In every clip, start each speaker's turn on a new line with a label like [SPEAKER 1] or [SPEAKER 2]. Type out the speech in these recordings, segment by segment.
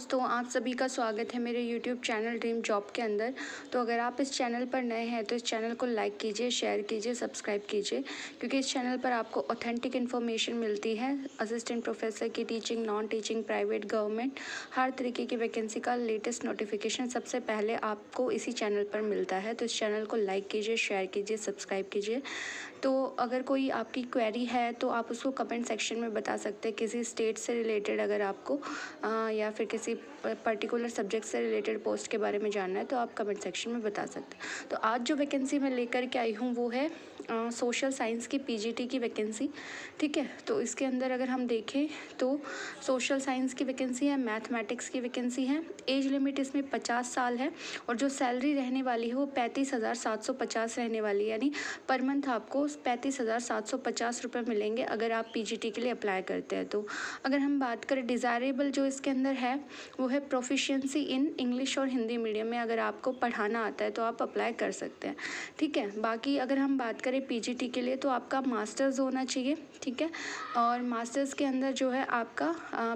[SPEAKER 1] दोस्तों आप सभी का स्वागत है मेरे YouTube चैनल ड्रीम जॉब के अंदर। तो अगर आप इस चैनल पर नए हैं तो इस चैनल को लाइक कीजिए, शेयर कीजिए, सब्सक्राइब कीजिए, क्योंकि इस चैनल पर आपको ऑथेंटिक इन्फॉर्मेशन मिलती है। असिस्टेंट प्रोफेसर की, teaching, non teaching, private, government, हर तरीके की वैकेंसी का लेटेस्ट नोटिफिकेशन सबसे पहले आपको इसी चैनल पर मिलता है। तो इस चैनल को लाइक कीजिए, शेयर कीजिए, सब्सक्राइब कीजिए। तो अगर कोई आपकी क्वेरी है तो आप उसको कमेंट सेक्शन में बता सकते हैं। किसी स्टेट से रिलेटेड अगर आपको या फिर किसी पर्टिकुलर सब्जेक्ट से रिलेटेड पोस्ट के बारे में जानना है तो आप कमेंट सेक्शन में बता सकते हैं। तो आज जो वैकेंसी मैं लेकर के आई हूँ वो है सोशल साइंस की पीजीटी की वैकेंसी। ठीक है, तो इसके अंदर अगर हम देखें तो सोशल साइंस की वैकेंसी है, मैथमेटिक्स की वैकेंसी है। एज लिमिट इसमें 50 साल है और जो सैलरी रहने वाली है वो 35,750 रहने वाली है, यानी पर मंथ आपको 35,750 रुपये मिलेंगे अगर आप पीजीटी के लिए अप्लाई करते हैं। तो अगर हम बात करें डिज़ायरेबल जो इसके अंदर है वो है प्रोफिशिएंसी इन इंग्लिश और हिंदी मीडियम में। अगर आपको पढ़ाना आता है तो आप अप्लाई कर सकते हैं। ठीक है, बाकी अगर हम बात करें पीजीटी के लिए तो आपका मास्टर्स होना चाहिए। ठीक है, और मास्टर्स के अंदर जो है आपका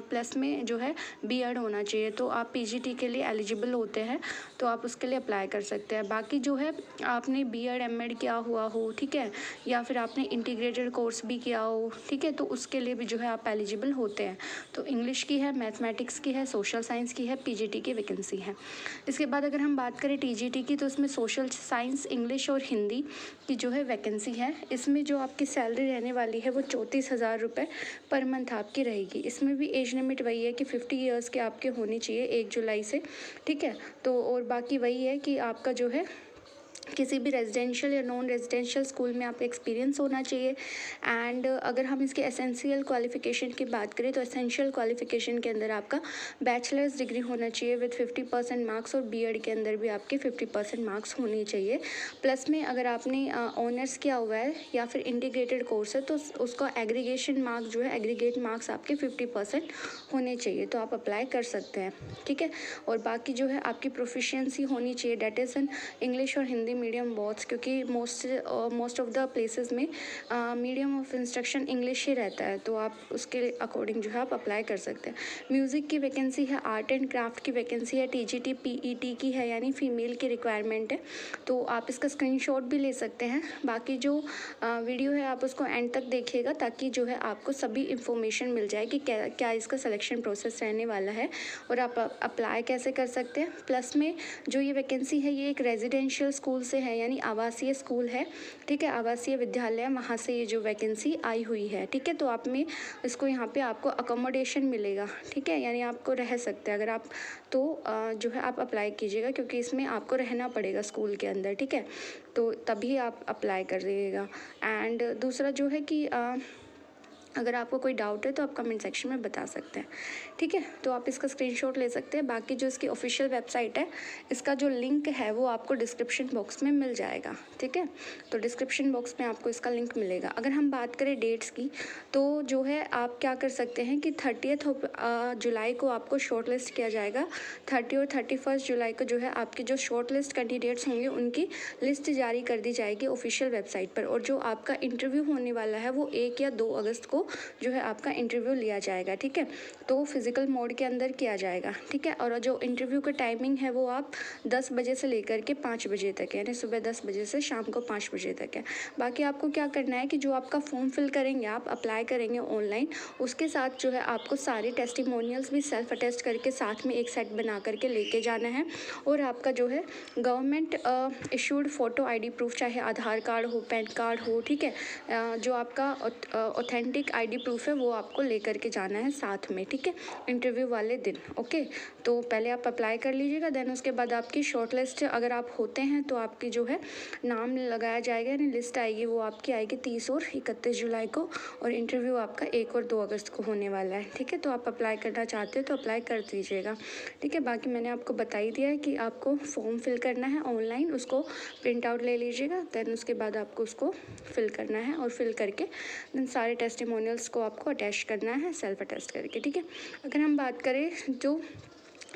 [SPEAKER 1] प्लस में जो है बीएड होना चाहिए, तो आप पीजीटी के लिए एलिजिबल होते हैं, तो आप उसके लिए अप्लाई कर सकते हैं। बाकी जो है आपने बीएड एमएड किया हुआ हो, ठीक है, या फिर आपने इंटीग्रेटेड कोर्स भी किया हो, ठीक है, तो उसके लिए भी जो है आप एलिजिबल होते हैं। तो इंग्लिश की है, मैथमेटिक्स की है, सोशल साइंस की है, पीजीटी की वैकेंसी है। इसके बाद अगर हम बात करें टीजीटी की तो इसमें सोशल साइंस, इंग्लिश और हिंदी की जो है वैकेंसी है। इसमें जो आपकी सैलरी रहने वाली है वो 34,000 रुपये पर मंथ आपकी रहेगी। इसमें भी एज लिमिट वही है कि 50 ईयर्स के आपके होने चाहिए 1 जुलाई से। ठीक है, तो और बाकी वही है कि आपका जो है किसी भी रेजिडेंशियल या नॉन रेजिडेंशियल स्कूल में आपका एक्सपीरियंस होना चाहिए। एंड अगर हम इसके एसेंशियल क्वालिफ़िकेशन की बात करें तो एसेंशियल क्वालिफ़िकेशन के अंदर आपका बैचलर्स डिग्री होना चाहिए विद 50% मार्क्स, और बीएड के अंदर भी आपके 50% मार्क्स होने चाहिए। प्लस में अगर आपने ऑनर्स किया हुआ है या फिर इंटीग्रेटेड कोर्स है तो उसका एग्रीगेशन मार्क्स जो है, एग्रीगेट मार्क्स आपके 50% होने चाहिए, तो आप अप्लाई कर सकते हैं। ठीक है, और बाकी जो है आपकी प्रोफिशिएंसी होनी चाहिए, डेट इज़ इन इंग्लिश और हिंदी मीडियम बोथ्स, क्योंकि मोस्ट ऑफ द प्लेसेस में मीडियम ऑफ इंस्ट्रक्शन इंग्लिश ही रहता है, तो आप उसके अकॉर्डिंग जो है आप अप्लाई कर सकते हैं। म्यूज़िक की वैकेंसी है, आर्ट एंड क्राफ्ट की वैकेंसी है, टीजीटी पीईटी की है, यानी फीमेल की रिक्वायरमेंट है, तो आप इसका स्क्रीनशॉट भी ले सकते हैं। बाकी जो वीडियो है आप उसको एंड तक देखिएगा ताकि जो है आपको सभी इंफॉर्मेशन मिल जाए कि क्या इसका सिलेक्शन प्रोसेस रहने वाला है और आप अप्लाई कैसे कर सकते हैं। प्लस में जो ये वैकेंसी है ये एक रेजिडेंशियल स्कूल से है, यानी आवासीय स्कूल है। ठीक है, आवासीय विद्यालय, वहाँ से ये जो वैकेंसी आई हुई है। ठीक है, तो आप में इसको यहाँ पे आपको अकोमोडेशन मिलेगा। ठीक है, यानी आपको रह सकते हैं अगर आप, तो जो है आप अप्लाई कीजिएगा, क्योंकि इसमें आपको रहना पड़ेगा स्कूल के अंदर। ठीक है, तो तभी आप अप्लाई करिएगा। एंड दूसरा जो है कि अगर आपको कोई डाउट है तो आप कमेंट सेक्शन में बता सकते हैं। ठीक है, तो आप इसका स्क्रीनशॉट ले सकते हैं। बाकी जो इसकी ऑफिशियल वेबसाइट है, इसका जो लिंक है वो आपको डिस्क्रिप्शन बॉक्स में मिल जाएगा। ठीक है, तो डिस्क्रिप्शन बॉक्स में आपको इसका लिंक मिलेगा। अगर हम बात करें डेट्स की तो जो है आप क्या कर सकते हैं कि 30 जुलाई को आपको शॉर्ट लिस्ट किया जाएगा। 30 और 31 जुलाई को जो है आपके जो शॉर्ट लिस्ट कैंडिडेट्स होंगे उनकी लिस्ट जारी कर दी जाएगी ऑफिशियल वेबसाइट पर, और जो आपका इंटरव्यू होने वाला है वो 1 या 2 अगस्त को जो है आपका इंटरव्यू लिया जाएगा। ठीक है, तो फिजिकल मोड के अंदर किया जाएगा। ठीक है, और जो इंटरव्यू का टाइमिंग है वो आप 10 बजे से लेकर के 5 बजे तक है, यानी सुबह 10 बजे से शाम को 5 बजे तक है। बाकी आपको क्या करना है कि जो आपका फॉर्म फिल करेंगे, आप अप्लाई करेंगे ऑनलाइन, उसके साथ जो है आपको सारे टेस्टिमोनियल्स भी सेल्फ अटेस्ट करके साथ में एक सेट बना करके लेके जाना है, और आपका जो है government issued photo ID proof, चाहे आधार कार्ड हो, पैन कार्ड हो, ठीक है, जो आपका ऑथेंटिक आईडी प्रूफ है वो आपको लेकर के जाना है साथ में। ठीक है, इंटरव्यू वाले दिन। ओके, तो पहले आप अप्लाई कर लीजिएगा, देन उसके बाद आपकी शॉर्ट लिस्ट अगर आप होते हैं तो आपकी जो है नाम लगाया जाएगा, यानी लिस्ट आएगी, वो आपकी आएगी 30 और 31 जुलाई को, और इंटरव्यू आपका 1 और 2 अगस्त को होने वाला है। ठीक है, तो आप अप्लाई करना चाहते हो तो अप्लाई कर दीजिएगा। ठीक है, बाकी मैंने आपको बता ही दिया है कि आपको फॉर्म फिल करना है ऑनलाइन, उसको प्रिंट आउट ले लीजिएगा, देन उसके बाद आपको उसको फिल करना है, और फिल करके देन सारे टेस्टिमोनियल्स को आपको अटैच करना है सेल्फ अटेस्ट करके। ठीक है, अगर हम बात करें जो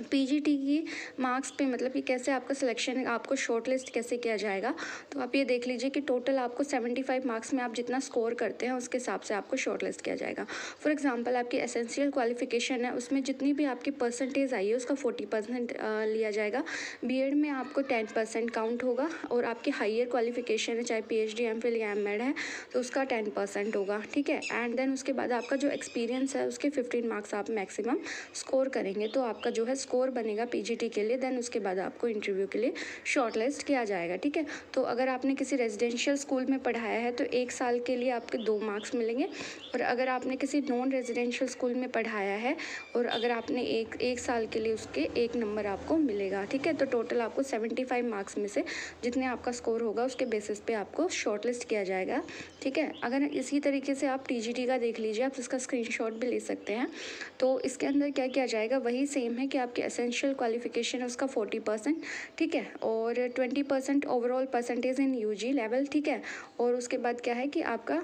[SPEAKER 1] पीजीटी की मार्क्स पे मतलब कि कैसे आपका सिलेक्शन, आपको शॉर्ट लिस्ट कैसे किया जाएगा। तो आप ये देख लीजिए कि टोटल आपको 75 मार्क्स में आप जितना स्कोर करते हैं उसके हिसाब से आपको शॉर्ट लिस्ट किया जाएगा। फॉर एग्जांपल आपकी एसेंशियल क्वालिफिकेशन है, उसमें जितनी भी आपकी परसेंटेज आई है उसका 40% लिया जाएगा। बीएड में आपको 10% काउंट होगा, और आपकी हायर क्वालिफिकेशन है चाहे पीएचडी, एमफिल या एमएड है तो उसका 10% होगा, ठीक है। एंड देन उसके बाद आपका जो एक्सपीरियंस है उसके 15 मार्क्स आप मैक्सिमम स्कोर करेंगे तो आपका जो है स्कोर बनेगा पीजीटी के लिए। देन उसके बाद आपको इंटरव्यू के लिए शॉर्टलिस्ट किया जाएगा, ठीक है। तो अगर आपने किसी रेजिडेंशियल स्कूल में पढ़ाया है तो 1 साल के लिए आपके 2 मार्क्स मिलेंगे, और अगर आपने किसी नॉन रेजिडेंशियल स्कूल में पढ़ाया है और अगर आपने एक साल के लिए उसके 1 नंबर आपको मिलेगा, ठीक है। तो टोटल आपको 75 मार्क्स में से जितने आपका स्कोर होगा उसके बेसिस पे आपको शॉर्टलिस्ट किया जाएगा, ठीक है। अगर इसी तरीके से आप टीजीटी का देख लीजिए, आप इसका स्क्रीनशॉट भी ले सकते हैं। तो इसके अंदर क्या किया जाएगा, वही सेम है कि आपके एसेंशियल क्वालिफिकेशन है उसका 40%, ठीक है, और 20% overall percentage in UG level, ठीक है। और उसके बाद क्या है कि आपका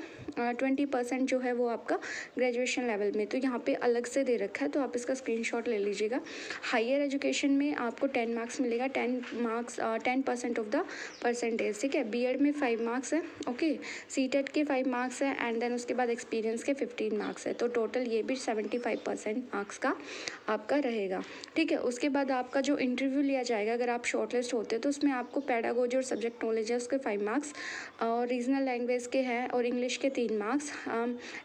[SPEAKER 1] 20% जो है वो आपका ग्रेजुएशन लेवल में, तो यहाँ पे अलग से दे रखा है तो आप इसका स्क्रीनशॉट ले लीजिएगा। हायर एजुकेशन में आपको 10 मार्क्स मिलेगा, 10% ऑफ द परसेंटेज, ठीक है। बीएड में 5 मार्क्स है, ओके। सीटेट के 5 मार्क्स है, एंड देन उसके बाद एक्सपीरियंस के 15 मार्क्स है, तो टोटल ये भी 75% मार्क्स का आपका रहेगा, ठीक है। उसके बाद आपका जो इंटरव्यू लिया जाएगा अगर आप शॉर्टलिस्ट होते हैं तो उसमें आपको पेडागोजी और सब्जेक्ट नॉलेज है उसके 5 मार्क्स, और रीजनल लैंग्वेज के हैं और इंग्लिश के 3 marks,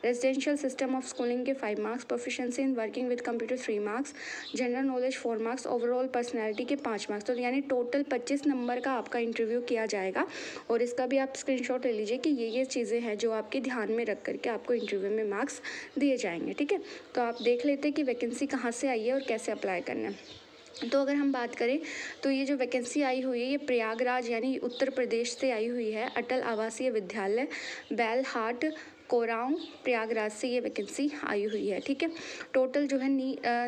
[SPEAKER 1] residential system of schooling के 5 marks, proficiency in working with computer 3 marks, general knowledge 4 marks, overall personality के 5 मार्क्स, तो यानी टोटल 25 नंबर का आपका इंटरव्यू किया जाएगा। और इसका भी आप स्क्रीनशॉट ले लीजिए कि ये चीज़ें हैं जो आपके ध्यान में रख करके आपको इंटरव्यू में मार्क्स दिए जाएंगे, ठीक है। तो आप देख लेते हैं कि वैकेंसी कहाँ से आई है और कैसे अप्लाई करना है। तो अगर हम बात करें तो ये जो वैकेंसी आई हुई है ये प्रयागराज यानी उत्तर प्रदेश से आई हुई है। अटल आवासीय विद्यालय बेलहाट कोरांव प्रयागराज से ये वैकेंसी आई हुई है, ठीक है। टोटल जो है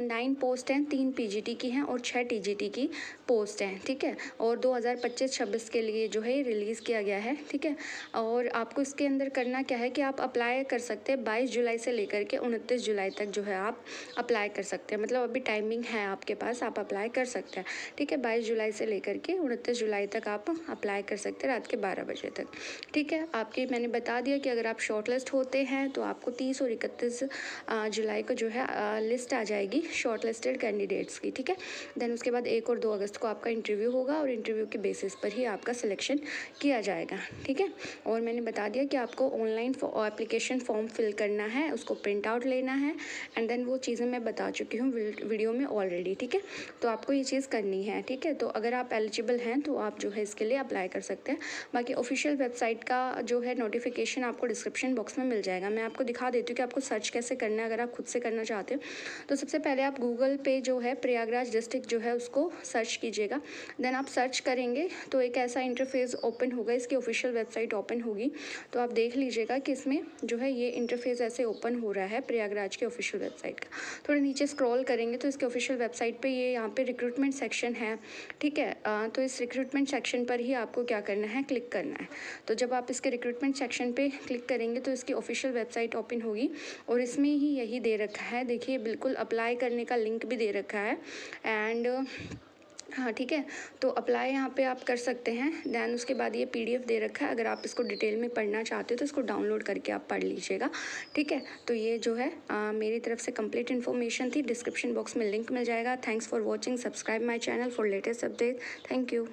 [SPEAKER 1] 9 पोस्ट हैं, 3 पीजीटी की हैं और 6 टीजीटी की पोस्ट हैं, ठीक है। और 2025-26 के लिए जो है रिलीज़ किया गया है, ठीक है। और आपको इसके अंदर करना क्या है कि आप अप्लाई कर सकते हैं 22 जुलाई से लेकर के 29 जुलाई तक जो है आप अप्लाई कर सकते हैं, मतलब अभी टाइमिंग है आपके पास, आप अप्लाई कर सकते हैं, ठीक है। 22 जुलाई से लेकर के 29 जुलाई तक आप अप्लाई कर सकते हैं रात के 12 बजे तक, ठीक है। आपके मैंने बता दिया कि अगर आप शॉर्टलिस्ट होते हैं तो आपको 30 और 31 जुलाई को जो है लिस्ट आ जाएगी शॉर्ट लिस्टेड कैंडिडेट्स की, ठीक है। देन उसके बाद 1 और 2 अगस्त को आपका इंटरव्यू होगा और इंटरव्यू के बेसिस पर ही आपका सिलेक्शन किया जाएगा, ठीक है। और मैंने बता दिया कि आपको ऑनलाइन एप्लीकेशन फॉर्म फिल करना है, उसको प्रिंट आउट लेना है, एंड देन वो चीज़ें मैं बता चुकी हूँ वीडियो में ऑलरेडी, ठीक है। तो आपको ये चीज़ करनी है, ठीक है। तो अगर आप एलिजिबल हैं तो आप जो है इसके लिए अप्लाई कर सकते हैं। बाकी ऑफिशियल वेबसाइट का जो है नोटिफिकेशन आपको डिस्क्रिप्शन बॉक्स में मिल जाएगा। मैं आपको दिखा देती हूँ कि आपको सर्च कैसे करना है अगर आप खुद से करना चाहते हो। तो सबसे पहले आप गूगल पे जो है प्रयागराज डिस्ट्रिक्ट जो है उसको सर्च कीजिएगा। देन आप सर्च करेंगे तो एक ऐसा इंटरफेस ओपन होगा, इसकी ऑफिशियल वेबसाइट ओपन होगी। तो आप देख लीजिएगा कि इसमें जो है ये इंटरफेस ऐसे ओपन हो रहा है प्रयागराज की ऑफिशियल वेबसाइट का। थोड़ा नीचे स्क्रॉल करेंगे तो इसके ऑफिशियल वेबसाइट पे ये यहाँ पे रिक्रूटमेंट सेक्शन है, ठीक है। तो इस रिक्रूटमेंट सेक्शन पर ही आपको क्या करना है, क्लिक करना है। तो जब आप इसके रिक्रूटमेंट सेक्शन पे क्लिक करेंगे तो इसकी ऑफिशियल वेबसाइट ओपन होगी और इसमें ही यही दे रखा है, देखिए बिल्कुल अप्लाई करने का लिंक भी दे रखा है। एंड हाँ, ठीक है। तो अप्लाई यहाँ पे आप कर सकते हैं। दैन उसके बाद ये पीडीएफ दे रखा है, अगर आप इसको डिटेल में पढ़ना चाहते हो तो इसको डाउनलोड करके आप पढ़ लीजिएगा, ठीक है। तो ये जो है मेरी तरफ से कंप्लीट इन्फॉर्मेशन थी। डिस्क्रिप्शन बॉक्स में लिंक मिल जाएगा। Thanks for watching, subscribe my channel for latest update. Thank you.